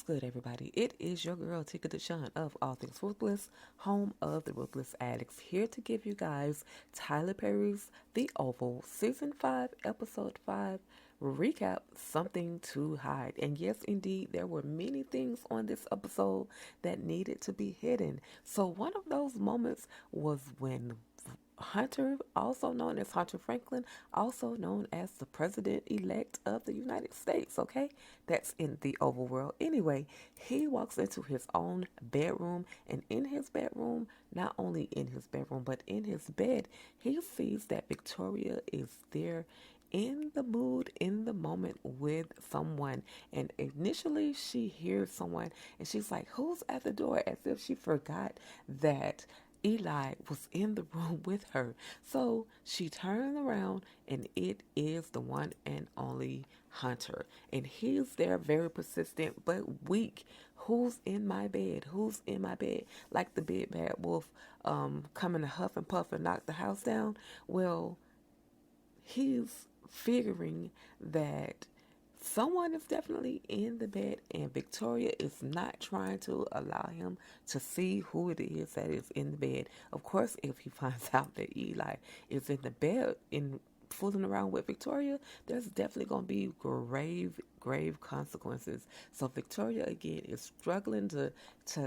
good, everybody? It is your girl, Tika Deshawn of All Things Ruthless, home of the Ruthless Addicts, here to give you guys Tyler Perry's The Oval, Season 5, Episode 5, recap, Something to Hide. And yes, indeed, there were many things on this episode that needed to be hidden. So one of those moments was when Hunter, also known as Hunter Franklin, also known as the President elect of the United States, okay? That's in the overworld. Anyway, he walks into his own bedroom, and in his bedroom, not only in his bedroom, but in his bed, he sees that Victoria is there in the mood, in the moment with someone. And initially, she hears someone and she's like, "Who's at the door?" As if she forgot that Eli was in the room with her. So she turned around and it is the one and only Hunter. And he's there very persistent but weak. Who's in my bed? Who's in my bed? Like the big bad wolf coming to huff and puff and knock the house down. Well, he's figuring that someone is definitely in the bed, and Victoria is not trying to allow him to see who it is that is in the bed. Of course, if he finds out that Eli is in the bed in fooling around with Victoria, there's definitely going to be grave consequences. So Victoria again is struggling to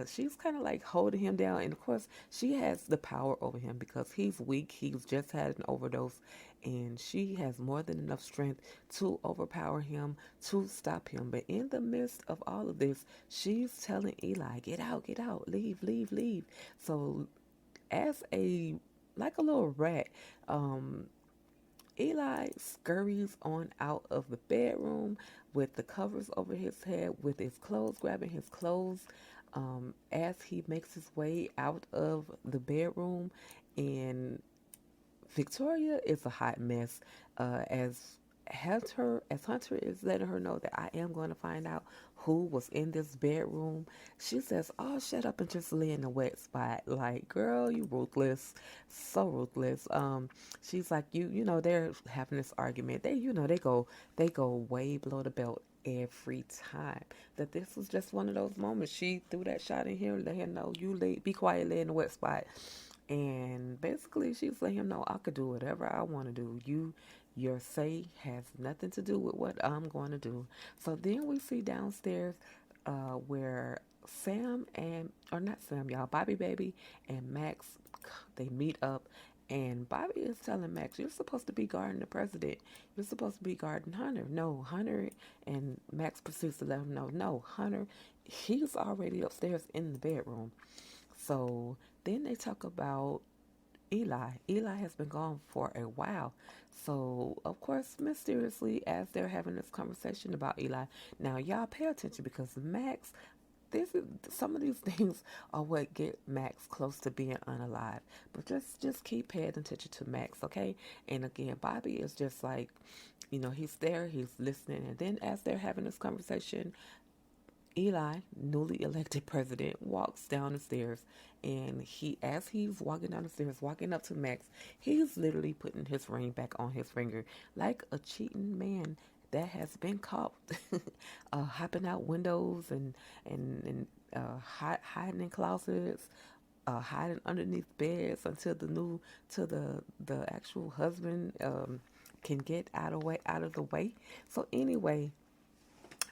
she's kind of like holding him down, and of course she has the power over him because he's weak. He's just had an overdose, and she has more than enough strength to overpower him, to stop him. But in the midst of all of this, she's telling Eli, get out, leave, leave, leave. So as a like a little rat, Eli scurries on out of the bedroom with the covers over his head, with his clothes, grabbing his clothes, as he makes his way out of the bedroom. And Victoria is a hot mess, as Hunter is letting her know that I am going to find out who was in this bedroom. She says, "Oh, shut up and just lay in the wet spot." Like, girl, you ruthless, so ruthless. She's like, they're having this argument. They go way below the belt every time. That this was just one of those moments. She threw that shot in here, let him know, be quiet, lay in the wet spot. And basically, she's letting him know I could do whatever I want to do. Your say has nothing to do with what I'm going to do. So then we see downstairs where Sam and, or not Sam, y'all, Bobby Baby and Max, they meet up. And Bobby is telling Max, "You're supposed to be guarding the president. You're supposed to be guarding Hunter." No, Hunter, and Max proceeds to let him know, no, Hunter, he's already upstairs in the bedroom. So then they talk about Eli. Eli has been gone for a while. So, of course, mysteriously, as they're having this conversation about Eli, now y'all pay attention because Max, some of these things are what get Max close to being unalive. But just keep paying attention to Max, okay? And again, Bobby is just like, he's there, he's listening, and then as they're having this conversation, Eli, newly elected president, walks down the stairs, and as he's walking down the stairs, walking up to Max, he's literally putting his ring back on his finger, like a cheating man that has been caught hopping out windows and hiding in closets, hiding underneath beds until the actual husband can get out of the way. So anyway,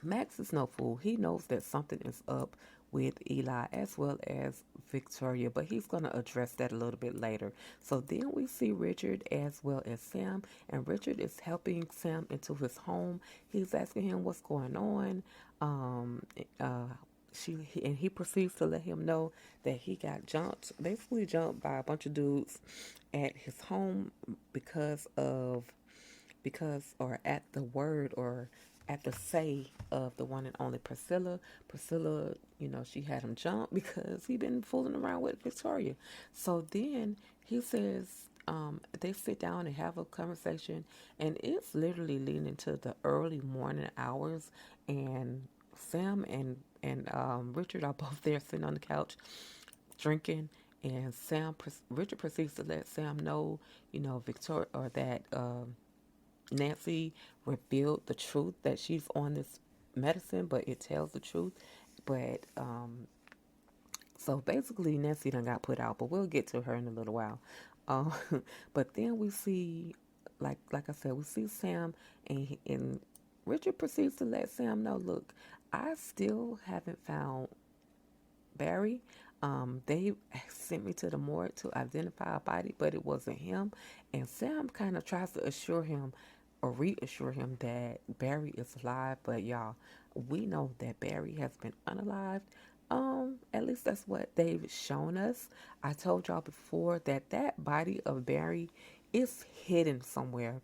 Max is no fool. He knows that something is up with Eli as well as Victoria, but he's going to address that a little bit later. So then we see Richard as well as Sam, and Richard is helping Sam into his home. He's asking him what's going on. Um, uh, and he proceeds to let him know that he got basically jumped by a bunch of dudes at his home or at the word or at the say of the one and only Priscilla. Priscilla, she had him jump because he been fooling around with Victoria. So then he says, they sit down and have a conversation, and it's literally leading into the early morning hours, and Sam and Richard are both there sitting on the couch drinking, and Richard proceeds to let Sam know, Victoria, or that Nancy revealed the truth that she's on this medicine, but it tells the truth. But so basically, Nancy done got put out, but we'll get to her in a little while. Um, but then we see, like I said, we see Sam, and Richard proceeds to let Sam know, look, I still haven't found Barry. They sent me to the morgue to identify a body, but it wasn't him. And Sam kind of tries to assure him or reassure him that Barry is alive. But y'all, we know that Barry has been unalived. At least that's what they've shown us. I told y'all before that that body of Barry is hidden somewhere.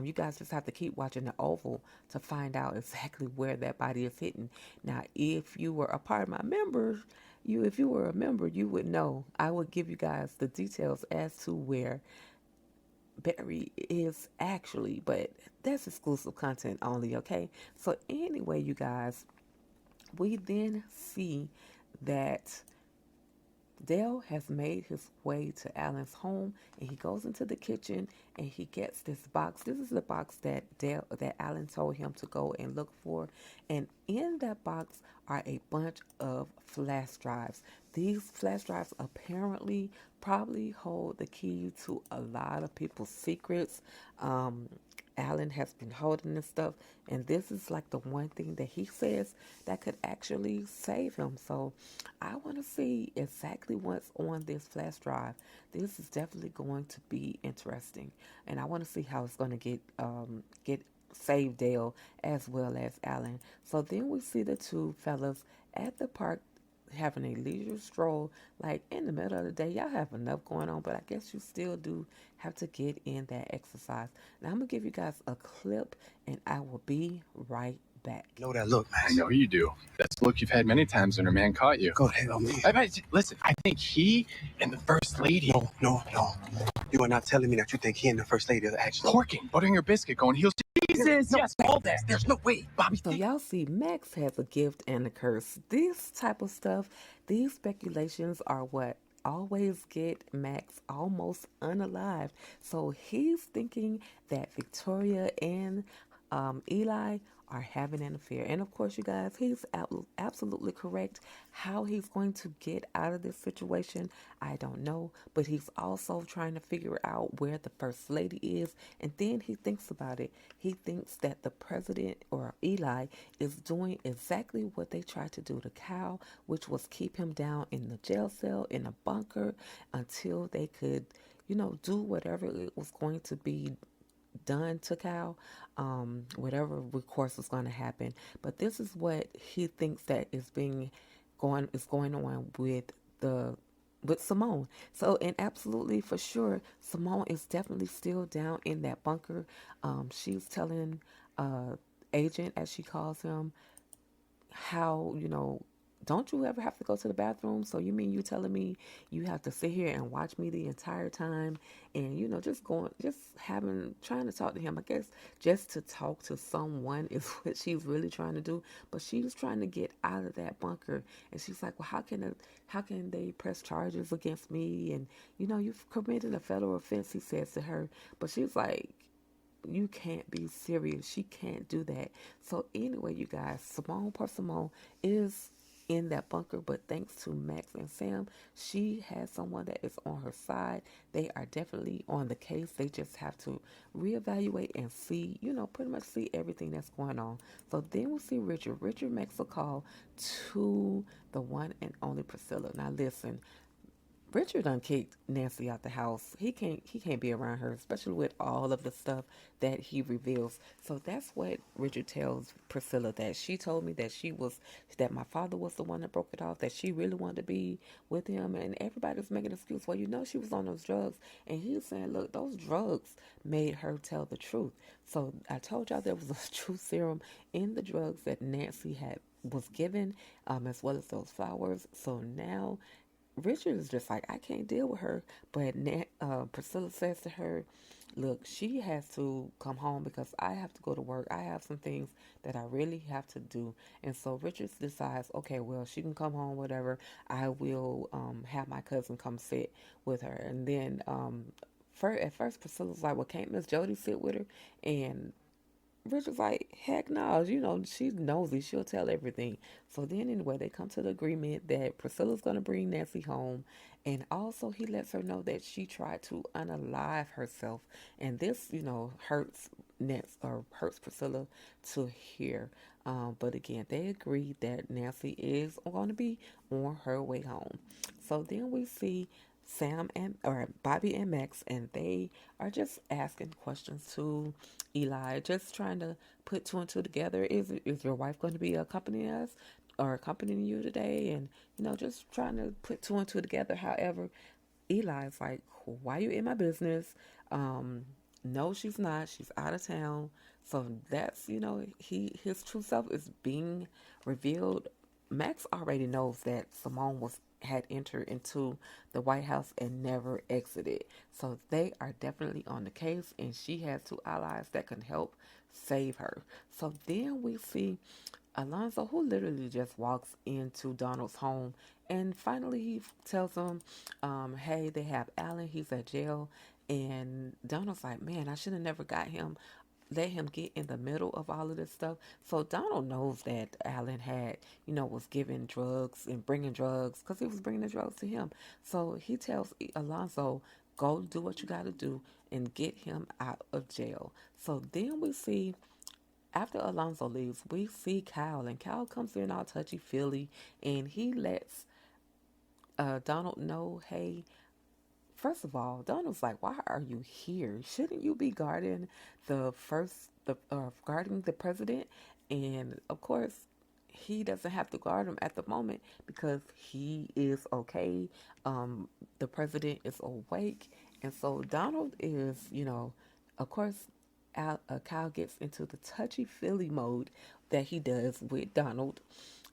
You guys just have to keep watching the Oval to find out exactly where that body is hidden. Now, if you were a part of my members, if you were a member, you would know. I would give you guys the details as to where Barry is actually, but that's exclusive content only, okay? So anyway, you guys, we then see that Dale has made his way to Alan's home, and he goes into the kitchen and he gets this box. This is the box that Alan told him to go and look for, and in that box are a bunch of flash drives. These flash drives apparently probably hold the key to a lot of people's secrets. Um, Alan has been holding this stuff, and this is like the one thing that he says that could actually save him. So I want to see exactly what's on this flash drive. This is definitely going to be interesting, and I want to see how it's going to get save Dale as well as Alan. So then we see the two fellas at the park having a leisure stroll, like in the middle of the day. Y'all have enough going on, but I guess you still do have to get in that exercise. Now I'm gonna give you guys a clip, and I will be right back. Know that look, man. I know you do. That's the look you've had many times when her man caught you. Go ahead on me. Listen, I think he and the first lady. No. You are not telling me that you think he and the first lady are actually Porking, buttering your biscuit, going heels. Jesus, no, yes, all that. There's no way, Bobby. So y'all see, Max has a gift and a curse. This type of stuff, these speculations are what always get Max almost unalive. So he's thinking that Victoria and Eli are having an affair. And of course, you guys, he's absolutely correct. How he's going to get out of this situation, I don't know. But he's also trying to figure out where the first lady is. And then he thinks about it. He thinks that the president or Eli is doing exactly what they tried to do to Cal, which was keep him down in the jail cell, in a bunker, until they could, do whatever it was going to be done to Cal, whatever recourse is going to happen. But this is what he thinks that is going on with Simone. So, and absolutely for sure, Simone is definitely still down in that bunker. She's telling Agent, as she calls him, how, don't you ever have to go to the bathroom? So you mean you telling me you have to sit here and watch me the entire time, and trying to talk to him? I guess just to talk to someone is what she's really trying to do. But she's trying to get out of that bunker, and she's like, well, how can they press charges against me? And you've committed a federal offense, he says to her. But she's like, you can't be serious. She can't do that. So anyway, you guys, Simone is in that bunker, but thanks to Max and Sam, she has someone that is on her side. They are definitely on the case. They just have to reevaluate and see, pretty much see everything that's going on. So then we see Richard. Richard makes a call to the one and only Priscilla. Now listen, Richard done kicked Nancy out the house. He can't be around her, especially with all of the stuff that he reveals. So that's what Richard tells Priscilla, that she told me that my father was the one that broke it off, that she really wanted to be with him, and everybody's making an excuse. Well, she was on those drugs, and he's saying, look, those drugs made her tell the truth. So I told y'all there was a truth serum in the drugs that Nancy was given, as well as those flowers. So now Richard is just like, I can't deal with her. But Priscilla says to her, look, she has to come home because I have to go to work. I have some things that I really have to do. And so Richard decides, okay, well, she can come home, whatever. I will have my cousin come sit with her. And then at first Priscilla's like, well, can't Miss Jody sit with her? And Richard's like, heck no, you know, she's nosy. She'll tell everything. So then, anyway, they come to the agreement that Priscilla's going to bring Nancy home. And also, he lets her know that she tried to unalive herself. And this, you know, hurts Nancy, or hurts Priscilla to hear. But again, they agreed that Nancy is going to be on her way home. So then we see Sam and or Bobby and Max, and they are just asking questions to Eli, just trying to put two and two together. Is your wife going to be accompanying us or accompanying you today? And you know, just trying to put two and two together. However, Eli's like, why you in my business? No, she's not. She's out of town. So that's, you know, his true self is being revealed. Max already knows that Simone had entered into the White House and never exited. So they are definitely on the case, and she has two allies that can help save her. So then we see Alonzo, who literally just walks into Donald's home, and finally he tells him, hey, they have Alan, he's at jail. And Donald's like, man, I should have never let him get in the middle of all of this stuff. So Donald knows that Alan had, you know, was giving drugs and bringing drugs because he was bringing the drugs to him. So he tells Alonzo, go do what you got to do and get him out of jail. So then we see, after Alonzo leaves, we see Kyle, and Kyle comes in all touchy feely, and he lets Donald know, hey, first of all, Donald's like, why are you here? Shouldn't you be guarding guarding the president? And of course, he doesn't have to guard him at the moment because he is okay. The president is awake, and so Donald is, you know, of course, Kyle gets into the touchy feely mode that he does with Donald.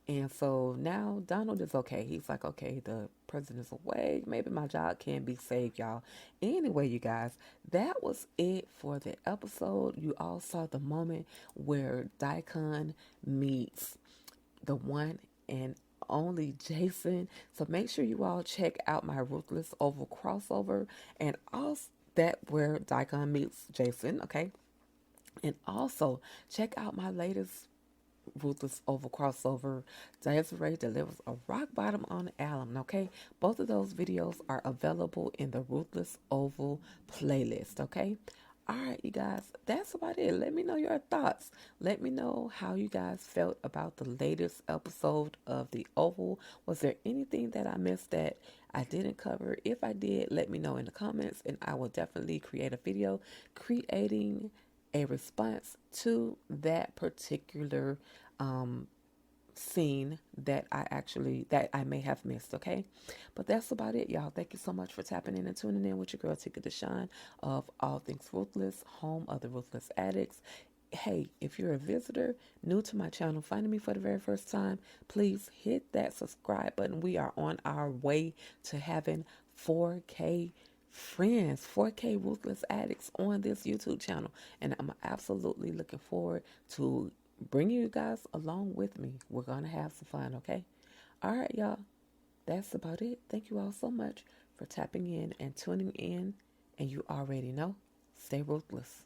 And so now Donald is okay. He's like, okay, the president's away. Maybe my job can be saved, y'all. Anyway, you guys, that was it for the episode. You all saw the moment where Daikon meets the one and only Jason. So make sure you all check out my Ruthless Oval crossover, and also that where Daikon meets Jason, okay? And also check out my latest Ruthless Oval crossover. Desiree delivers a rock bottom on Allen. Okay, both of those videos are available in the Ruthless Oval playlist. Okay, all right, you guys, that's about it. Let me know your thoughts. Let me know how you guys felt about the latest episode of the Oval. Was there anything that I missed that I didn't cover? If I did, let me know in the comments, and I will definitely create a video creating a response to that particular scene that I may have missed. Okay, but that's about it, y'all. Thank you so much for tapping in and tuning in with your girl Tika Deshawn of All Things Ruthless, home of the Ruthless Addicts. Hey, if you're a visitor new to my channel, finding me for the very first time, please hit that subscribe button. We are on our way to having 4K friends, 4K Ruthless Addicts on this YouTube channel, and I'm absolutely looking forward to bringing you guys along with me. We're gonna have some fun, okay? All right, y'all, that's about it. Thank you all so much for tapping in and tuning in, and you already know, stay ruthless.